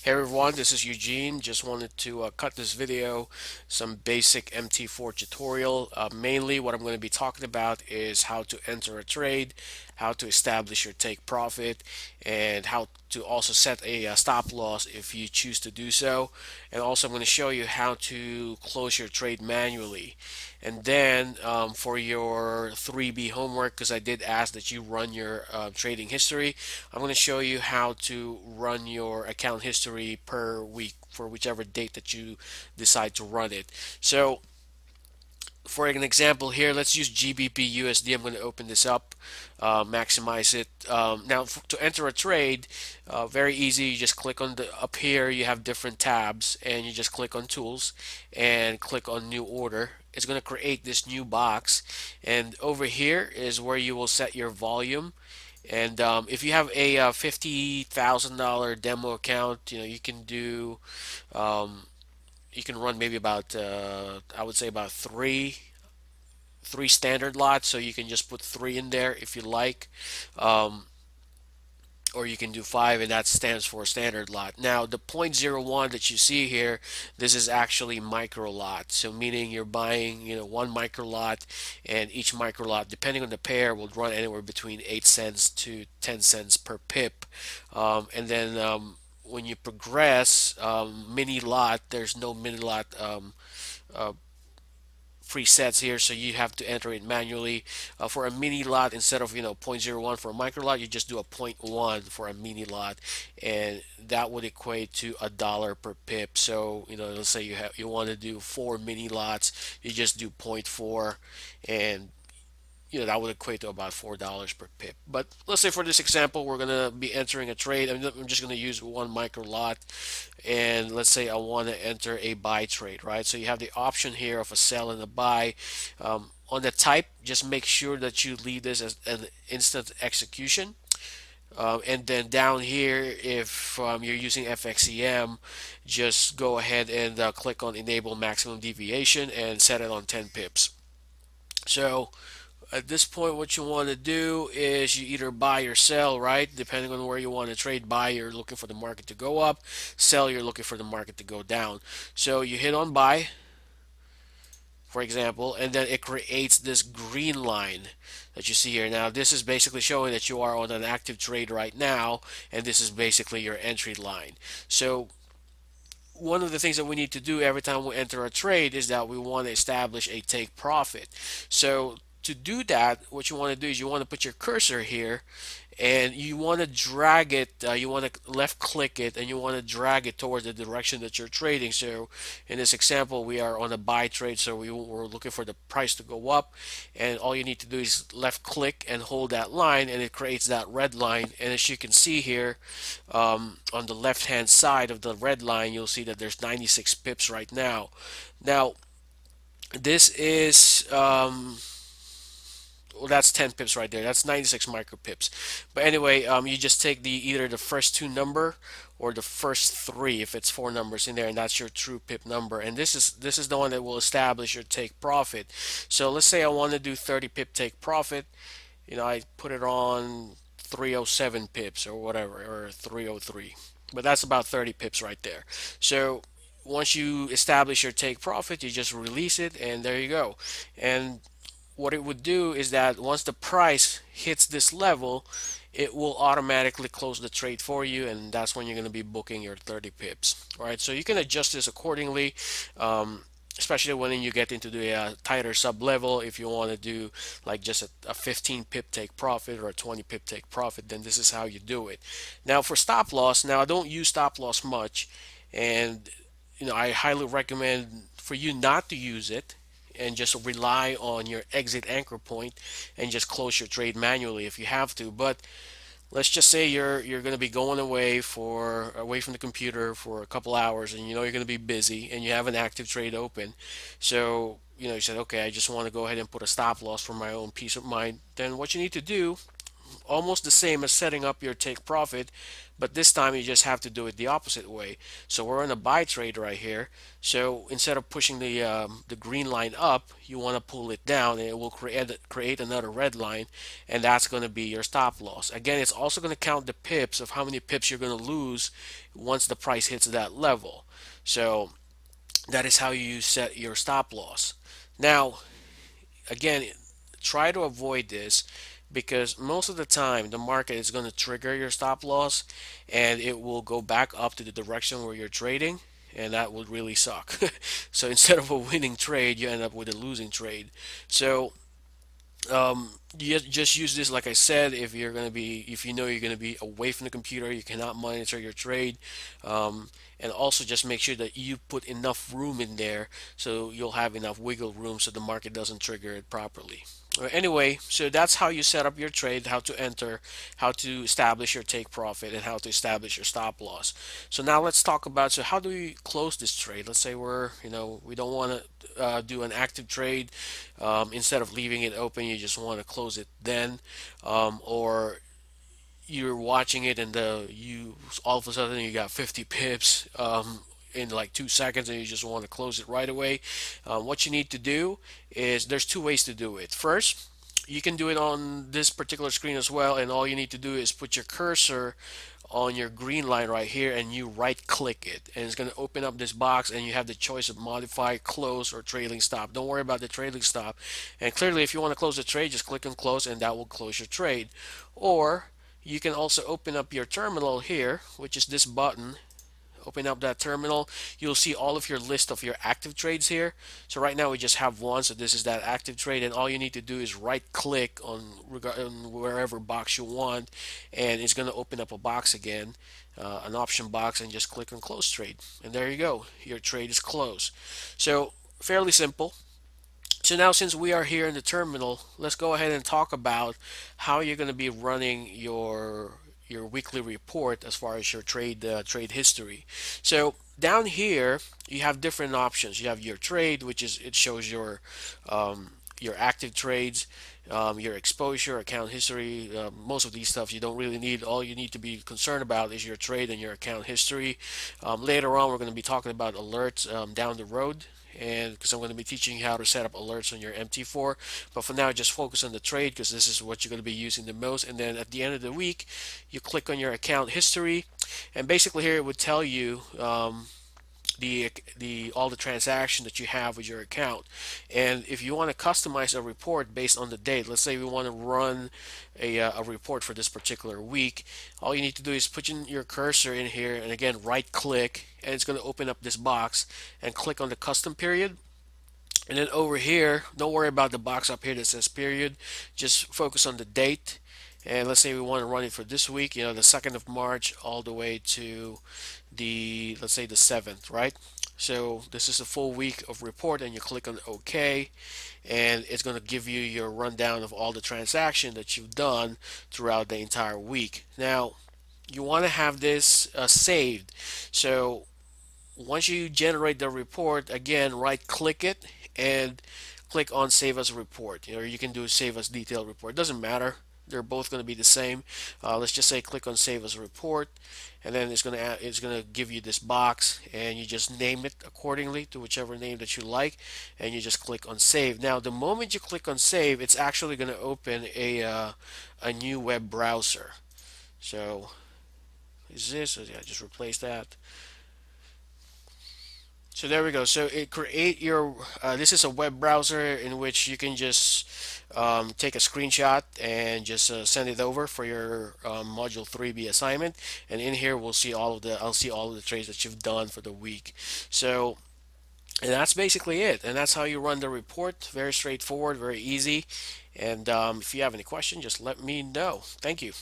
Hey everyone, this is Eugene. Just wanted to cut this video, some basic MT4 tutorial. Mainly what I'm going to be talking about is how to enter a trade, how to establish your take profit, and how to also set a stop loss if you choose to do so. And also I'm going to show you how to close your trade manually. And then for your 3B homework, because I did ask that you run your trading history, I'm going to show you how to run your account history per week for whichever date that you decide to run it. So for an example here, let's use GBP USD. I'm going to open this up, maximize it. Now, to enter a trade, very easy. You just click on the up here. You have different tabs, and you just click on Tools and click on New Order. It's going to create this new box, and over here is where you will set your volume. And if you have a $50,000 demo account, you can do um, you can run maybe about I would say about three standard lots, so you can just put three in there if you like, um, or you can do five, and that stands for standard lot. Now the point zero 0.01 that you see here, this is actually micro lot, so meaning you're buying one micro lot, and each micro lot, depending on the pair, will run anywhere between 8 cents to 10 cents per pip. And then when you progress, mini lot, there's no mini lot uh, presets here, so you have to enter it manually. For a mini lot, instead of zero point zero 0.01 for a micro lot, you just do a zero point 0.1 for a mini lot, and that would equate to $1 per pip. So let's say you want to do four mini lots, you just do zero point 0.4, and that would equate to about $4 per pip. But let's say for this example, we're gonna be entering a trade. I'm just gonna use one micro lot, and let's say I want to enter a buy trade, right? So you have the option here of a sell and a buy. On the type, just make sure that you leave this as an instant execution. And then down here, if you're using FXEM, just go ahead and click on enable maximum deviation and set it on 10 pips. So at this point, what you want to do is you either buy or sell, right? Depending on where you want to trade. Buy, you're looking for the market to go up. Sell, you're looking for the market to go down. So you hit on buy, for example, and then it creates this green line that you see here. Now, this is basically showing that you are on an active trade right now, and this is basically your entry line. So one of the things that we need to do every time we enter a trade is that we want to establish a take profit. So to do that, what you want to do is you want to put your cursor here, and you want to drag it, you want to left click it, and you want to drag it towards the direction that you're trading. So in this example, we are on a buy trade, so we're looking for the price to go up, and all you need to do is left click and hold that line, and it creates that red line. And as you can see here, on the left hand side of the red line, you'll see that there's 96 pips right now. Now this is well, that's 10 pips right there. That's 96 micro pips. But anyway, you just take the either the first two number or the first three if it's four numbers in there, and that's your true pip number. And this is the one that will establish your take profit. So let's say I want to do 30 pip take profit. I put it on 307 pips or whatever, or 303. But that's about 30 pips right there. So once you establish your take profit, you just release it, and there you go. And what it would do is that once the price hits this level, it will automatically close the trade for you, and that's when you're going to be booking your 30 pips. All right, so you can adjust this accordingly, especially when you get into the tighter sub level. If you want to do like just a 15 pip take profit or a 20 pip take profit, then this is how you do it. Now for stop loss, now I don't use stop loss much, and I highly recommend for you not to use it and just rely on your exit anchor point and just close your trade manually if you have to. But let's just say you're going to be going away from the computer for a couple hours, and you're going to be busy and you have an active trade open. So you said, okay, I just want to go ahead and put a stop loss for my own peace of mind. Then what you need to do, almost the same as setting up your take profit, but this time you just have to do it the opposite way. So we're on a buy trade right here. So instead of pushing the green line up, you want to pull it down, and it will create another red line, and that's going to be your stop loss. Again, it's also going to count the pips of how many pips you're going to lose once the price hits that level. So that is how you set your stop loss. Now, again, try to avoid this because most of the time the market is going to trigger your stop loss and it will go back up to the direction where you're trading, and that would really suck. So instead of a winning trade, you end up with a losing trade. So you just use this, like I said, if you know you're going to be away from the computer, you cannot monitor your trade. And also just make sure that you put enough room in there so you'll have enough wiggle room so the market doesn't trigger it properly. Anyway, so that's how you set up your trade, how to enter, how to establish your take profit, and how to establish your stop loss. So now let's talk about, so how do we close this trade? Let's say we don't want to do an active trade. Instead of leaving it open, you just want to close it then, or you're watching it and you all of a sudden you got 50 pips in like 2 seconds and you just want to close it right away. What you need to do is, there's two ways to do it. First, you can do it on this particular screen as well, and all you need to do is put your cursor on your green line right here and you right click it, and it's going to open up this box and you have the choice of modify, close, or trailing stop. Don't worry about the trailing stop, and clearly if you want to close the trade, just click on close and that will close your trade. Or you can also open up your terminal here, which is this button. Open up that terminal, you'll see all of your list of your active trades here. So right now we just have one, so this is that active trade, and all you need to do is right click on wherever box you want, and it's going to open up a box again, an option box, and just click on close trade, and there you go, your trade is closed. So fairly simple. So now, since we are here in the terminal, let's go ahead and talk about how you're going to be running your weekly report as far as your trade history. So down here you have different options. You have your trade, which is, it shows your active trades, your exposure, account history. Most of these stuff you don't really need. All you need to be concerned about is your trade and your account history. Later on, we're going to be talking about alerts down the road, and because I'm going to be teaching you how to set up alerts on your MT4. But for now, just focus on the trade because this is what you're going to be using the most. And then at the end of the week, you click on your account history, and basically here it would tell you the all the transactions that you have with your account. And if you want to customize a report based on the date, let's say we want to run a report for this particular week, all you need to do is put in your cursor in here, and again right click, and it's going to open up this box, and click on the custom period. And then over here, don't worry about the box up here that says period, just focus on the date. And let's say we want to run it for this week, the 2nd of March all the way to let's say the 7th, right? So this is a full week of report, and you click on OK, and it's going to give you your rundown of all the transactions that you've done throughout the entire week. Now, you want to have this saved. So once you generate the report, again, right click it and click on save as a report. Or you can do save as detailed report. It doesn't matter. They're both going to be the same. Let's just say click on save as a report, and then it's gonna give you this box, and you just name it accordingly to whichever name that you like, and you just click on save. Now, the moment you click on save, it's actually going to open a new web browser. So is this? So yeah, just replace that. So there we go. So it create your. This is a web browser in which you can just take a screenshot and just send it over for your Module 3B assignment. And in here, I'll see all of the trades that you've done for the week. So, and that's basically it. And that's how you run the report. Very straightforward, very easy. And if you have any questions, just let me know. Thank you.